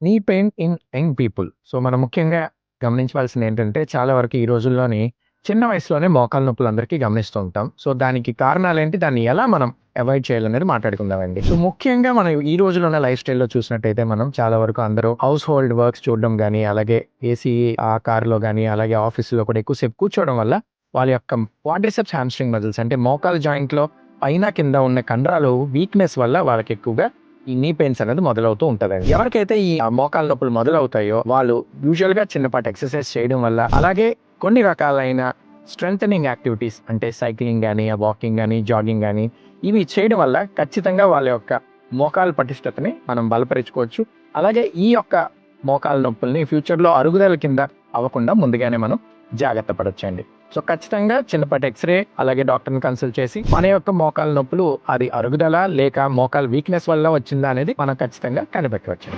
Knee pain in young people. So, మనం ముఖ్యంగా గమనించవలసిందేంటంటే, చాలా వరకు ఈ రోజుల్లోని చిన్న వయసులోనే మోకాళ్ళ నొప్పులు అందరికీ గమనిస్తూ ఉంటాం. సో, దానికి కారణాలేంటి? దాన్ని ఎలా మనం అవాయిడ్ చేయాలనేది మాట్లాడుకుందామండి. సో, ముఖ్యంగా మనం ఈ రోజుల్లో ఉన్న లైఫ్ స్టైల్‌లో చూసినట్టయితే మనం చాలా వరకు అందరూ హౌస్ హోల్డ్ వర్క్స్ చూడడం గానీ, అలాగే ఏసీ కార్‌లో గానీ, అలాగే ఆఫీస్‌లో కూడా ఎక్కువ సేపు కూర్చోవడం వల్ల వాళ్ళ యొక్క క్వాడ్రిసెప్స్ హామ్‌స్ట్రింగ్ మజిల్స్ అంటే మోకాలు జాయింట్‌లో పైన, కింద ఉన్న కండరాలు వీక్‌నెస్ వల్ల వాళ్ళకి ఎక్కువగా ఈ నీ పెయిన్స్ అనేది మొదలవుతూ ఉంటదండి. ఎవరికైతే ఈ మోకాళ్ళ నొప్పులు మొదలవుతాయో వాళ్ళు యూజువల్‌గా చిన్నపాటి ఎక్సర్‌సైజ్ చేయడం వల్ల, అలాగే కొన్ని రకాలైన స్ట్రెంథెనింగ్ యాక్టివిటీస్ అంటే సైక్లింగ్ గానీ, వాకింగ్ గానీ, జాగింగ్ గానీ ఇవి చేయడం వల్ల ఖచ్చితంగా వాళ్ళ యొక్క మోకాళ్ళ పటిష్టతని మనం బలపరుచుకోవచ్చు. అలాగే ఈ యొక్క మోకాళ్ళ నొప్పుల్ని ఫ్యూచర్‌లో అరుగుదల కింద అవ్వకుండా ముందుగానే మనం జాగ్రత్త పడొచ్చండి. సో, ఖచ్చితంగా చిన్నపాటి ఎక్స్‌రే అలాగే డాక్టర్‌ని కన్సల్ట్ చేసి మన యొక్క మోకాళ్ళ నొప్పులు అది అరుగుదల లేక మోకాళ్ళ వీక్‌నెస్ వల్ల వచ్చిందా అనేది మనం ఖచ్చితంగా కనిపెట్టవచ్చు.